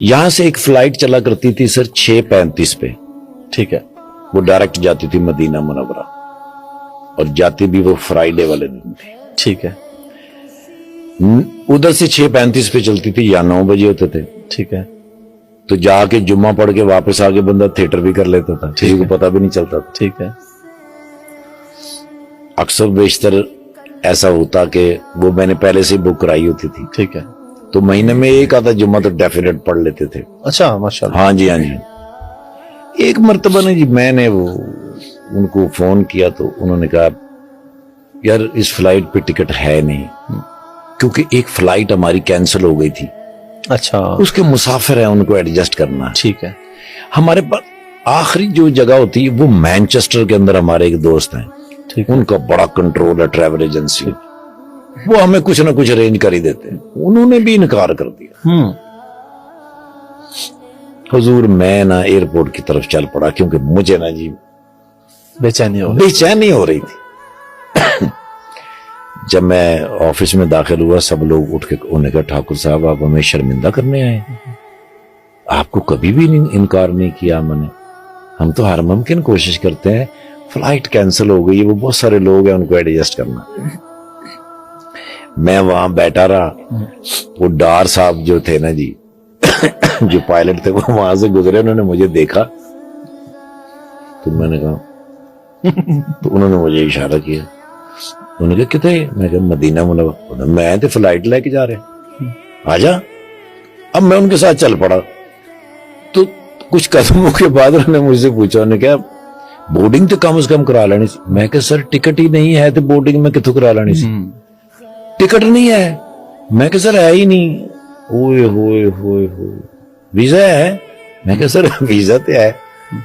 यहां से एक फ्लाइट चला करती थी सर 6:35 पे, ठीक है। वो डायरेक्ट जाती थी मदीना मुनव्वरा, और जाती भी वो फ्राइडे वाले दिन थी। ठीक है। उधर से 6:35 पे चलती थी या 9 बजे होते थे। ठीक है। तो जाके जुम्मा पढ़ के वापस आके बंदा थिएटर भी कर लेता था, किसी को पता भी नहीं चलता था। ठीक है। अक्सर बेशतर ऐसा होता कि वो मैंने पहले से बुक कराई होती थी, ठीक है। तो महीने में एक आधा जुम्मा तो डेफिनेट पढ़ लेते थे। अच्छा, माशाल्लाह। हाँ जी, हाँ जी। एक मर्तबा ने जी मैंने वो उनको फोन किया तो उन्होंने कहा यार इस फ्लाइट पे टिकट है नहीं, क्योंकि एक फ्लाइट हमारी कैंसिल हो गई थी। अच्छा, उसके मुसाफिर हैं, उनको एडजस्ट करना है। ठीक है। हमारे पास आखिरी जो जगह होती है वो मैनचेस्टर के अंदर हमारे एक दोस्त हैं, ठीक है। उनका बड़ा कंट्रोल है ट्रैवल एजेंसी, वो हमें कुछ ना कुछ अरेंज कर ही देते हैं। उन्होंने भी इनकार कर दिया। हुजूर मैं ना एयरपोर्ट की तरफ चल पड़ा, क्योंकि मुझे ना जी बेचैनी हो रही थी। जब मैं ऑफिस में दाखिल हुआ, सब लोग उठ के उन्होंने कहा ठाकुर साहब आप हमें शर्मिंदा करने आए, आपको कभी भी इनकार नहीं किया मैंने, हम तो हर मुमकिन कोशिश करते हैं, फ्लाइट कैंसिल हो गई है, वो बहुत सारे लोग हैं, उनको एडजस्ट करना। मैं वहां बैठा रहा, वो डार साहब जो थे ना जी जो पायलट थे, वो वहां से गुजरे, उन्होंने मुझे देखा तो मैंने कहा तो उन्होंने मुझे इशारा किया, उन्होंने कहा कितने, मैं कहा मदीना मुनव्वरा। मैं तो फ्लाइट लेके जा रहे, आजा। अब मैं उनके साथ चल पड़ा, तो कुछ कदमों के बाद उन्होंने मुझसे पूछा, उन्होंने कहा बोर्डिंग तो कम से कम करा लेनी सी। मैं कहा सर टिकट ही नहीं है तो बोर्डिंग में कितों करा लेनी सी, टिकट नहीं है। मैं कहा सर है ही नहीं। ओए होए होए होए, वीजा है? मैं कहा सर वीजा तो है।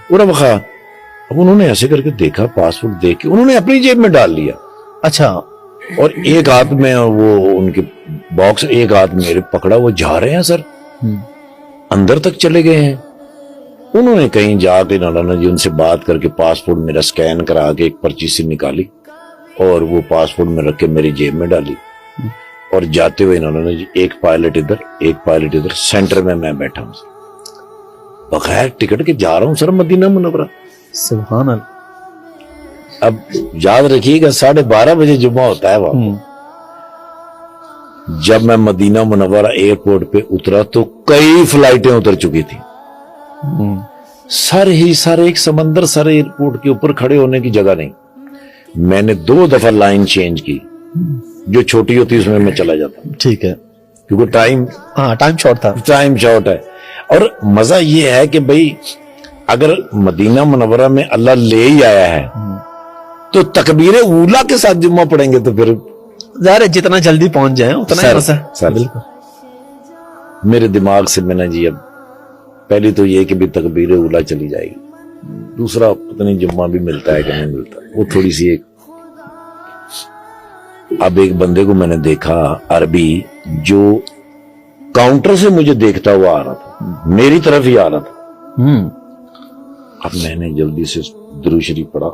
पूरा बखा। अब उन्होंने ऐसे करके देखा, पासपोर्ट देख के उन्होंने अपनी जेब में डाल लिया। अच्छा, और एक हाथ में वो उनके बॉक्स, एक हाथ मेरे पकड़ा, वो जा रहे हैं सर, अंदर तक चले गए हैं। उन्होंने कहीं जाके नाना जी उनसे बात करके पासपोर्ट मेरा स्कैन करा के एक पर्ची से निकाली और वो पासपोर्ट में रख के मेरी जेब में डाली, और जाते हुए नाना जी एक पायलट इधर एक पायलट इधर, सेंटर में मैं बैठा हूं बगैर टिकट के जा रहा हूं सर मदीना मुनव्वरा। सुभान अल्लाह। अब याद रखिएगा 12:30 बजे जुम्मा होता है वहां। जब मैं मदीना मुनव्वरा एयरपोर्ट पे उतरा तो कई फ्लाइटें उतर चुकी थी, सारे एक समंदर, सारे एयरपोर्ट के ऊपर खड़े होने की जगह नहीं। मैंने 2 दफा लाइन चेंज की, जो छोटी होती उसमें मैं चला जाता, ठीक है, क्योंकि टाइम शॉर्ट था, टाइम शॉर्ट है। और मजा ये है कि भाई अगर मदीना मुनव्वरा में अल्लाह ले ही आया है तो तकबीर ऊला के साथ जुम्मा पढ़ेंगे, तो फिर ज़ाहिर है जितना जल्दी पहुंच जाए उतना ही मजा। सर बिल्कुल। मेरे दिमाग से मैंने जी, अब पहली तो ये कि भी तकबीर ऊला चली जाएगी, दूसरा पता नहीं जुम्मा भी मिलता है कि नहीं मिलता, वो थोड़ी सी एक। अब एक बंदे को मैंने देखा अरबी, जो काउंटर से मुझे देखता हुआ आ रहा था, मेरी तरफ ही आ रहा था। अब मैंने जल्दी से दुरूद शरीफ पढ़ा,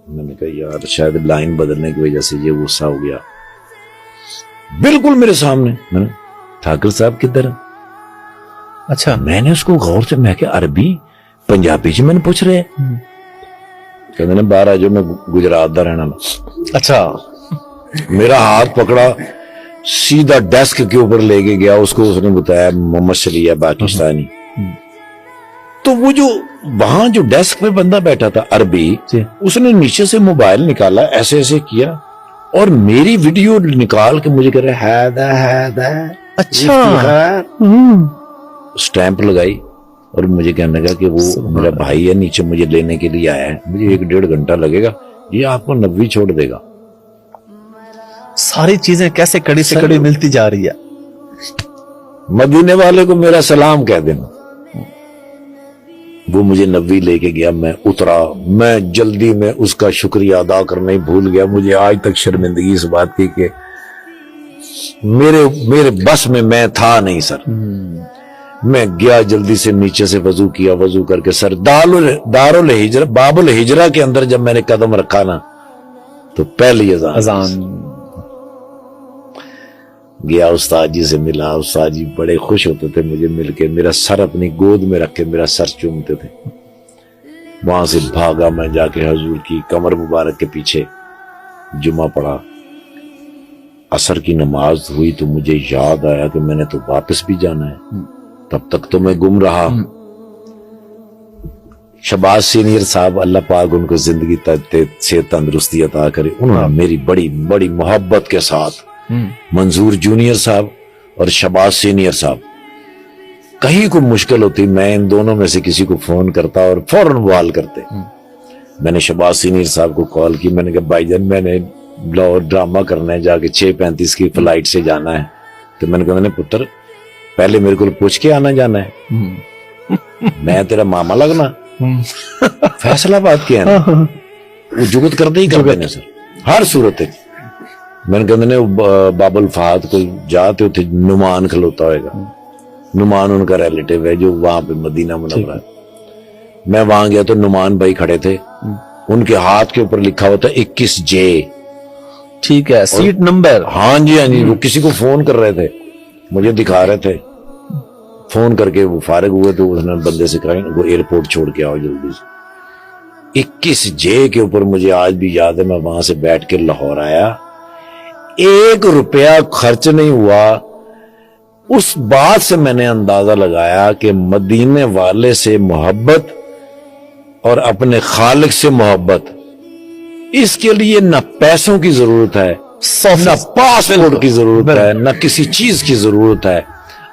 मैंने कहा यार शायद लाइन बदलने की वजह से ये गुस्सा हो गया। बिल्कुल मेरे सामने, मैंने ठाकुर साहब किधर? अच्छा, मैंने उसको गौर से, मैं क्या अरबी पंजाबी च मैंने पूछ रहे, कहते ना बाहर आ जाओ, मैं गुजरात दा रहना। अच्छा, मेरा हाथ पकड़ा, सीधा डेस्क के ऊपर लेके गया, उसको उसने बताया मोहम्मद शरीया पाकिस्तानी। तो वो जो वहां जो डेस्क पे बंदा बैठा था अरबी, उसने नीचे से मोबाइल निकाला, ऐसे ऐसे किया और मेरी वीडियो निकाल के मुझे कह रहा है अच्छा, स्टैंप लगाई और मुझे कहने लगा कि वो मेरा भाई है, नीचे मुझे लेने के लिए आया है, मुझे 1-1.5 घंटा लगेगा, ये आपको 90 छोड़ देगा। सारी चीजें कैसे कड़ी से कड़ी मिलती जा रही है। मदीने वाले को मेरा सलाम कह देना। वो मुझे 90 लेके गया, मैं उतरा, मैं जल्दी में उसका शुक्रिया अदा करना ही भूल गया। मुझे आज तक शर्मिंदगी इस बात की कि मेरे बस में मैं था नहीं सर। मैं गया जल्दी से, नीचे से वजू किया, वजू करके सर दारुल हिजरा, बाबुल हिजरा के अंदर जब मैंने कदम रखा ना, तो पहली अजान। گیا استاد جی سے ملا, استاد جی بڑے خوش ہوتے تھے مجھے مل کے, میرا سر اپنی گود میں رکھ کے میرا سر چومتے تھے. وہاں سے بھاگا میں جا کے حضور کی کمر مبارک کے پیچھے جمعہ پڑھا. عصر کی نماز ہوئی تو مجھے یاد آیا کہ میں نے تو واپس بھی جانا ہے, تب تک تو میں گم رہا. شہباز سینئر صاحب اللہ پاک ان کو زندگی سے تندرستی عطا کرے, انہوں نے میری بڑی بڑی محبت کے ساتھ منظور جونیئر صاحب اور شہباز سینئر صاحب, کہیں کوئی مشکل ہوتی میں ان دونوں میں سے کسی کو فون کرتا اور فوراً بحال کرتے. میں نے شہباز سینئر صاحب کو کال کی, میں نے کہا بھائی جان میں نے لاہور ڈرامہ کرنا ہے, جا کے 6:35 کی فلائٹ سے جانا ہے. تو میں نے کہا پتر پہلے میرے کو پوچھ کے آنا جانا ہے, میں تیرا ماما لگنا, فیصلہ بات کیا ہے نا, وہ جگت کرتے ہی کرتے ہیں سر ہر صورت. میں نے کہا باب الفہد کو جاتے تھے, نعمان کھلوتا ہوئے گا, نعمان ان کا ریلیٹیو ہے جو وہاں پہ مدینہ منورہ ہے. میں وہاں گیا تو نعمان بھائی کھڑے تھے, ان کے ہاتھ کے اوپر لکھا ہوا تھا 21J. ٹھیک ہے, سیٹ نمبر. ہاں جی ہاں جی, وہ کسی کو فون کر رہے تھے, مجھے دکھا رہے تھے. فون کر کے وہ فارغ ہوئے تو اس نے بندے سے کہا وہ ایئرپورٹ چھوڑ کے آؤ جلدی سے. 21J کے اوپر مجھے آج بھی یاد ہے, میں وہاں سے بیٹھ کے لاہور آیا, 1 روپیہ خرچ نہیں ہوا. اس بات سے میں نے اندازہ لگایا کہ مدینے والے سے محبت اور اپنے خالق سے محبت, اس کے لیے نہ پیسوں کی ضرورت ہے, نہ پاسپورٹ کی ضرورت ہے, نہ کسی چیز کی ضرورت ہے.